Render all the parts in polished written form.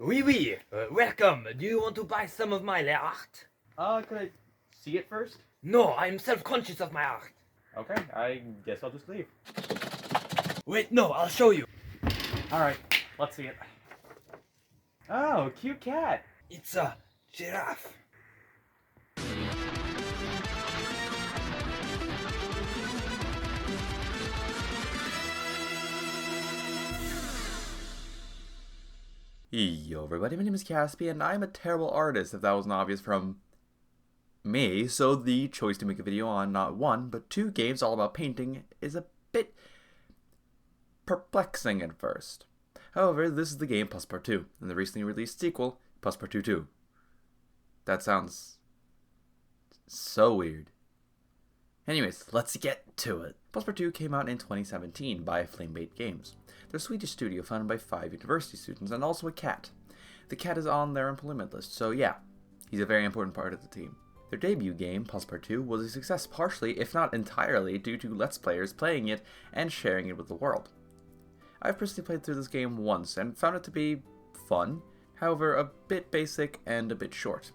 Oui, oui. Welcome. Do you want to buy some of my art? Could I see it first? No, I'm self-conscious of my art. Okay, I guess I'll just leave. Wait, no, I'll show you. Alright, let's see it. Oh, cute cat! It's a giraffe. Yo everybody, my name is Kaspi and I'm a terrible artist if that wasn't obvious from me, so the choice to make a video on not one, but two games all about painting is a bit perplexing at first. However, this is the game Passpartout, and the recently released sequel, Passpartout 2. That sounds so weird. Anyways, let's get to it. Passpartout came out in 2017 by Flamebait Games. They're a Swedish studio founded by 5 university students and also a cat. The cat is on their employment list, so yeah, he's a very important part of the team. Their debut game, Passpartout, was a success partially, if not entirely, due to Let's Players playing it and sharing it with the world. I've personally played through this game once and found it to be fun, however a bit basic and a bit short.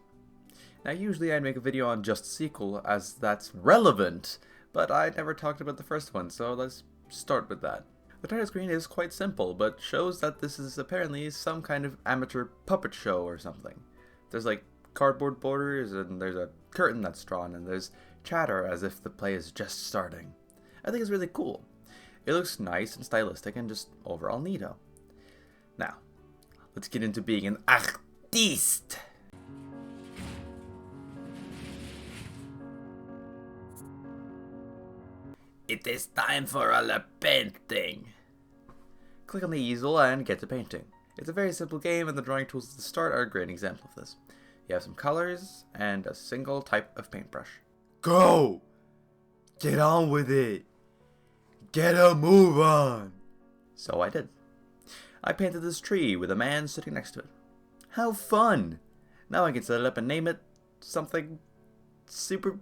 Now usually I'd make a video on just the sequel as that's relevant, but I never talked about the first one, so let's start with that. The title screen is quite simple, but shows that this is apparently some kind of amateur puppet show or something. There's like cardboard borders, and there's a curtain that's drawn, and there's chatter as if the play is just starting. I think it's really cool. It looks nice and stylistic and just overall neato. Now, let's get into being an artiste. It is time for a painting. Click on the easel and get to painting. It's a very simple game and the drawing tools at the start are a great example of this. You have some colors and a single type of paintbrush. Go! Get on with it! Get a move on! So I did. I painted this tree with a man sitting next to it. How fun! Now I can set it up and name it something super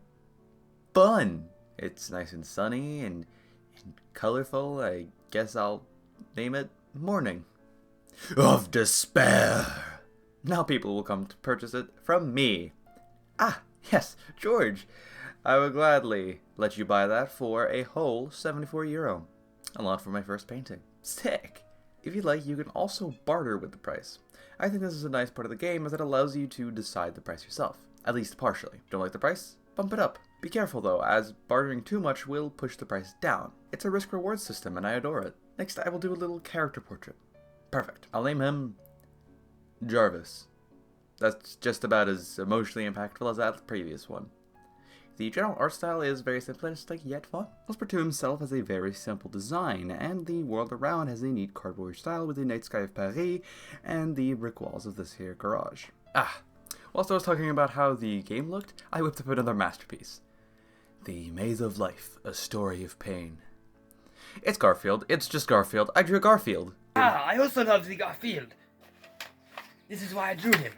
fun. It's nice and sunny and colorful. I guess I'll name it Morning of Despair. Now people will come to purchase it from me. Ah, yes, George. I would gladly let you buy that for a whole €74. A lot for my first painting. Sick. If you'd like, you can also barter with the price. I think this is a nice part of the game as it allows you to decide the price yourself. At least partially. Don't like the price? Bump it up. Be careful though, as bartering too much will push the price down. It's a risk-reward system and I adore it. Next I will do a little character portrait. Perfect. I'll name him Jarvis. That's just about as emotionally impactful as that previous one. The general art style is very simplistic yet fun. Passpartout himself has a very simple design, and the world around has a neat cardboard style with the night sky of Paris and the brick walls of this here garage. Whilst I was talking about how the game looked, I whipped up another masterpiece. The Maze of Life, a story of pain. It's Garfield. It's just Garfield. I drew Garfield. I also love the Garfield. This is why I drew him.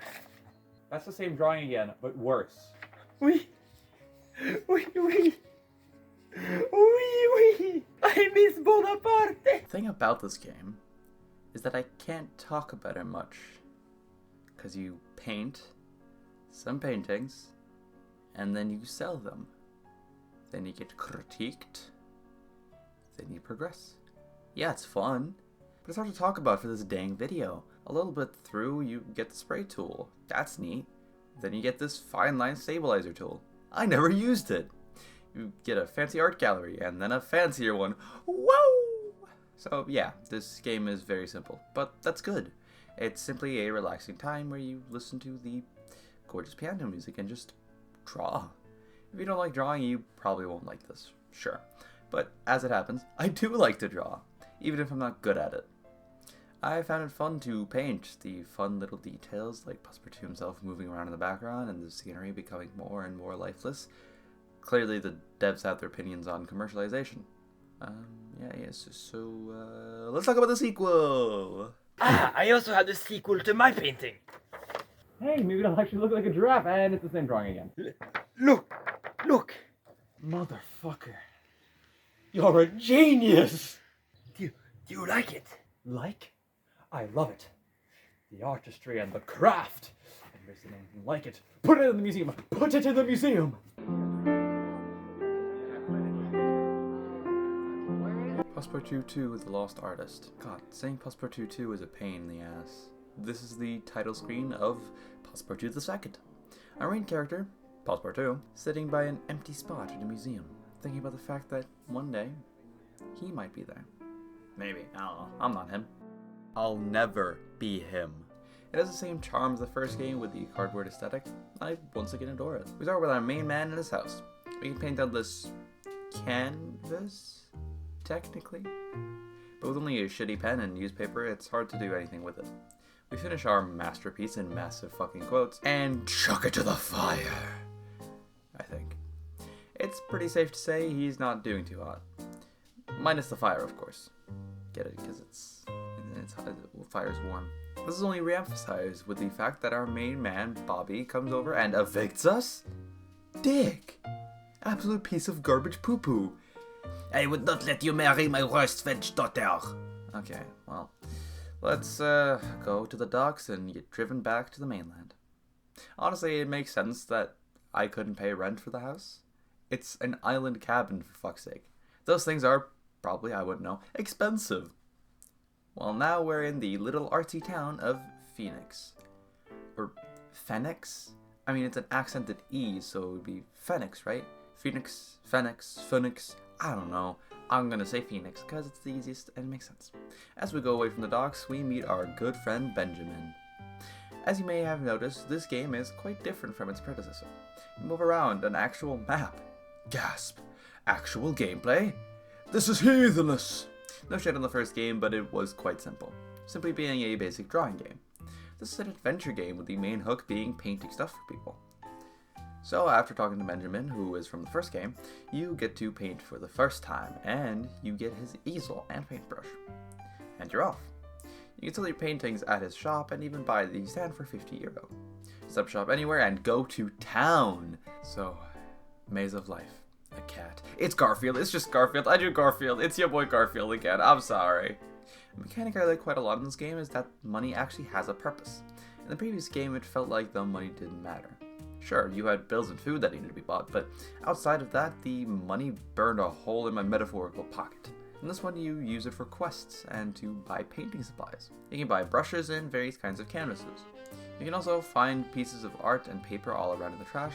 That's the same drawing again, but worse. Oui. Oui, oui. Oui, oui. I miss Bonaparte. The thing about this game is that I can't talk about it much. Because you paint some paintings, and then you sell them. Then you get critiqued. Then you progress. Yeah, it's fun, but it's hard to talk about for this dang video. A little bit through, you get the spray tool. That's neat. Then you get this fine line stabilizer tool. I never used it. You get a fancy art gallery, and then a fancier one. Whoa! So yeah, this game is very simple, but that's good. It's simply a relaxing time where you listen to the gorgeous piano music and just draw. If you don't like drawing, you probably won't like this, sure. But as it happens, I do like to draw, even if I'm not good at it. I found it fun to paint the fun little details like Passpartout himself moving around in the background and the scenery becoming more and more lifeless. Clearly the devs have their opinions on commercialization. So let's talk about the sequel! I also have the sequel to my painting. Hey, maybe it'll actually look like a giraffe, and it's the same drawing again. Look! Motherfucker. You're a genius! Do you like it? Like? I love it. the artistry and the craft. If there's anything like it, put it in the museum. Put it in the museum. Passpartout 2 The Lost Artist. God, saying Passpartout 2 is a pain in the ass. This is the title screen of Passpartout II. Our main character, Passpartout, sitting by an empty spot in a museum, thinking about the fact that one day, he might be there. Maybe, I don't know, I'm not him. I'll never be him. It has the same charm as the first game with the cardboard aesthetic. I once again adore it. We start with our main man in his house. We can paint on this canvas, technically, but with only a shitty pen and newspaper, it's hard to do anything with it. We finish our masterpiece in massive fucking quotes and chuck it to the fire, I think. It's pretty safe to say he's not doing too hot. Minus the fire, of course. Get it? Because it's hot, the fire's warm. This is only re-emphasized with the fact that our main man, Bobby, comes over and evicts us? Dick! Absolute piece of garbage poo-poo. I would not let you marry my worst-fetched daughter. Okay, well, let's go to the docks and get driven back to the mainland. Honestly, it makes sense that I couldn't pay rent for the house. It's an island cabin, for fuck's sake. Those things are, probably, I wouldn't know, expensive. Well, now we're in the little artsy town of Phènix. Or Phènix? I mean, it's an accented E, so it would be Phènix, right? Phènix, Phènix. I don't know. I'm gonna say Phènix because it's the easiest and it makes sense. As we go away from the docks, we meet our good friend Benjamin. As you may have noticed, this game is quite different from its predecessor. You move around an actual map. Gasp! Actual gameplay? This is heathenness! No shade on the first game, but it was quite simple. Simply being a basic drawing game. This is an adventure game with the main hook being painting stuff for people. So after talking to Benjamin, who is from the first game, you get to paint for the first time, and you get his easel and paintbrush. And you're off. You can sell your paintings at his shop and even buy the stand for €50. Sub shop anywhere and go to town. So, Maze of Life. A cat. It's Garfield. It's just Garfield. I do Garfield. It's your boy Garfield again. I'm sorry. The mechanic I like quite a lot in this game is that money actually has a purpose. In the previous game, it felt like the money didn't matter. Sure, you had bills and food that needed to be bought, but outside of that, the money burned a hole in my metaphorical pocket. In this one, you use it for quests and to buy painting supplies. You can buy brushes and various kinds of canvases. You can also find pieces of art and paper all around in the trash,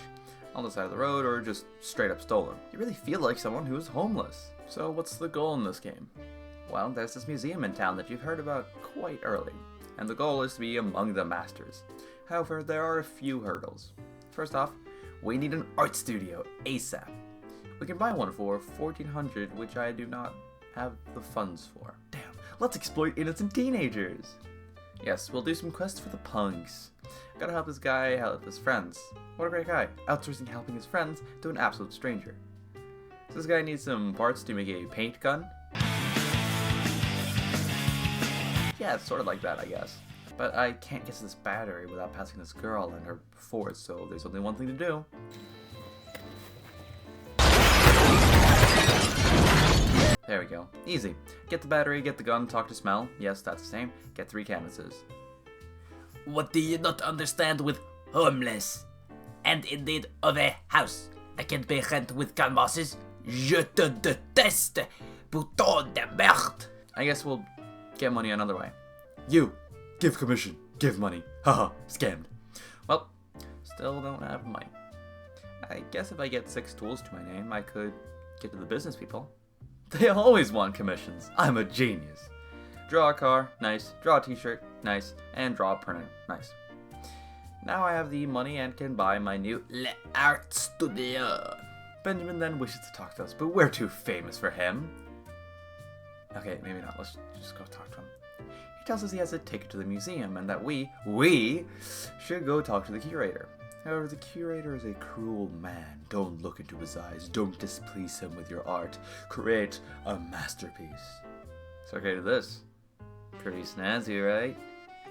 on the side of the road, or just straight up stolen. You really feel like someone who is homeless. So what's the goal in this game? Well, there's this museum in town that you've heard about quite early, and the goal is to be among the masters. However, there are a few hurdles. First off, we need an art studio ASAP. We can buy one for $1,400, which I do not have the funds for. Damn, let's exploit innocent teenagers. Yes, we'll do some quests for the punks. Gotta help this guy help his friends. What a great guy, outsourcing helping his friends to an absolute stranger. So this guy needs some parts to make a paint gun. Yeah, it's sort of like that, I guess. But I can't get to this battery without passing this girl and her fort, so there's only one thing to do. There we go. Easy. Get the battery, get the gun, talk to Smell. Yes, that's the same. Get 3 canvases. What do you not understand with homeless? And indeed of a house. I can't pay rent with canvases. Je te déteste, putain de merde. I guess we'll get money another way. You! Give commission. Give money. Haha. Scammed. Well, still don't have money. I guess if I get 6 tools to my name, I could get to the business people. They always want commissions. I'm a genius. Draw a car. Nice. Draw a t-shirt. Nice. And draw a printer. Nice. Now I have the money and can buy my new art studio. Benjamin then wishes to talk to us, but we're too famous for him. Okay, maybe not. Let's just go talk to him. He tells us he has a ticket to the museum and that we should go talk to the curator. However, the curator is a cruel man. Don't look into his eyes. Don't displease him with your art. Create a masterpiece. So okay to this. Pretty snazzy, right?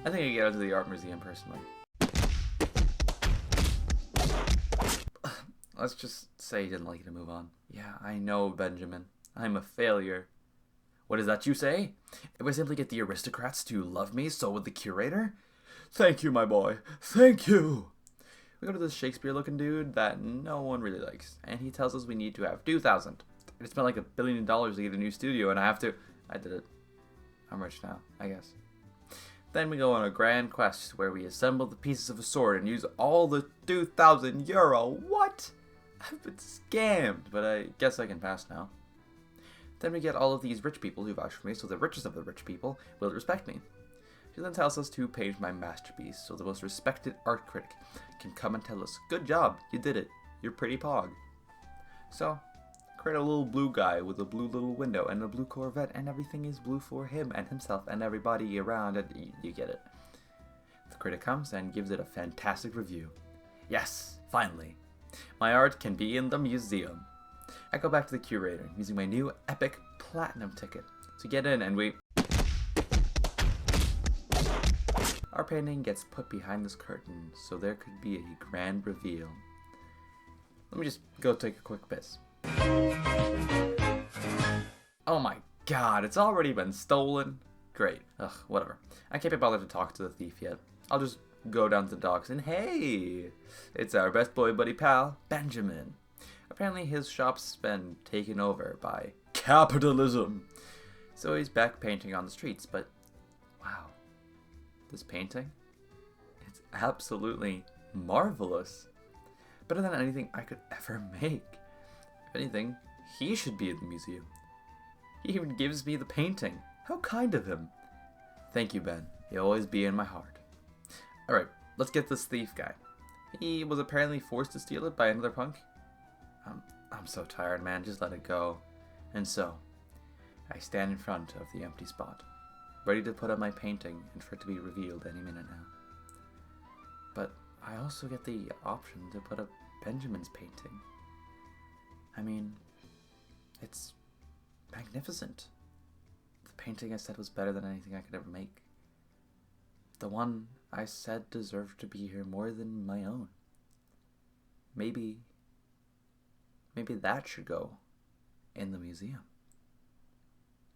I think I get out to the art museum personally. Let's just say he didn't like it to move on. Yeah, I know, Benjamin. I'm a failure. What is that you say? If I simply get the aristocrats to love me, so would the curator? Thank you, my boy. Thank you. We go to this Shakespeare-looking dude that no one really likes, and he tells us we need to have 2,000. I spent like $1 billion to get a new studio, and I did it. I'm rich now, I guess. Then we go on a grand quest where we assemble the pieces of a sword and use all the 2,000 euro. What? I've been scammed, but I guess I can pass now. Then we get all of these rich people who vouch for me, so the richest of the rich people will respect me. She then tells us to paint my masterpiece, so the most respected art critic can come and tell us, good job, you did it, you're pretty pog. So, create a little blue guy with a blue little window and a blue Corvette, and everything is blue for him and himself and everybody around, and you get it. The critic comes and gives it a fantastic review. Yes, finally. My art can be in the museum. I go back to the curator using my new epic platinum ticket to get in, and our painting gets put behind this curtain so there could be a grand reveal. Let me just go take a quick piss. Oh my god, it's already been stolen? Great. Ugh, whatever. I can't be bothered to talk to the thief yet. I'll just go down to the docks and hey! It's our best boy buddy pal, Benjamin. Apparently his shop's been taken over by capitalism. So he's back painting on the streets, but wow. This painting? It's absolutely marvelous. Better than anything I could ever make. If anything, he should be in the museum. He even gives me the painting. How kind of him. Thank you, Ben. You'll always be in my heart. Alright, let's get this thief guy. He was apparently forced to steal it by another punk. I'm so tired, man. Just let it go. And so, I stand in front of the empty spot, ready to put up my painting and for it to be revealed any minute now. But I also get the option to put up Benjamin's painting. I mean, it's magnificent. The painting I said was better than anything I could ever make. The one I said deserved to be here more than my own. Maybe that should go in the museum.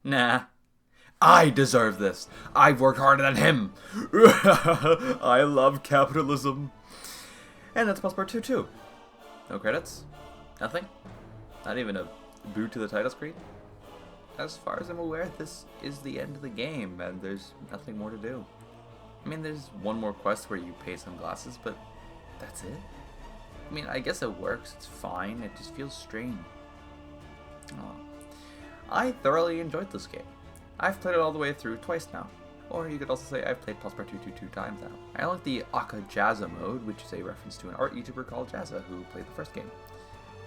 Nah. I deserve this. I've worked harder than him. I love capitalism. And that's Passpartout too. No credits. Nothing. Not even a boot to the title screen. As far as I'm aware, this is the end of the game, and there's nothing more to do. I mean, there's one more quest where you pay some glasses, but that's it. I mean, I guess it works. It's fine. It just feels strange. Oh. I thoroughly enjoyed this game. I've played it all the way through twice now. Or you could also say I've played Passpartout 2 times now. I like the Aka Jazza mode, which is a reference to an art YouTuber called Jazza who played the first game.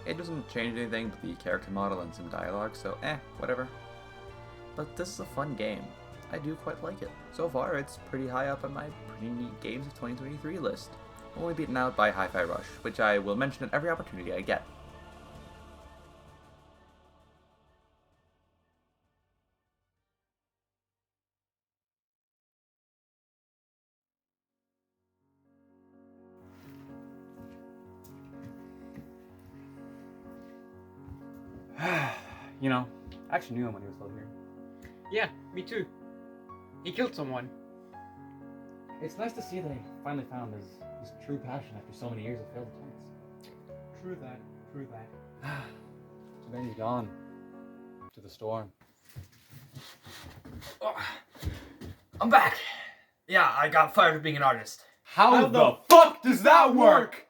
It doesn't change anything but the character model and some dialogue, so whatever. But this is a fun game. I do quite like it. So far, it's pretty high up on my pretty neat games of 2023 list. Only beaten out by Hi-Fi Rush, which I will mention at every opportunity I get. You know, I actually knew him when he was still here. Yeah, me too. He killed someone. It's nice to see that he finally found his true passion after so many years of failed attempts. True that, true that. So then he's gone to the storm. Oh, I'm back. Yeah, I got fired for being an artist. How the fuck does that work?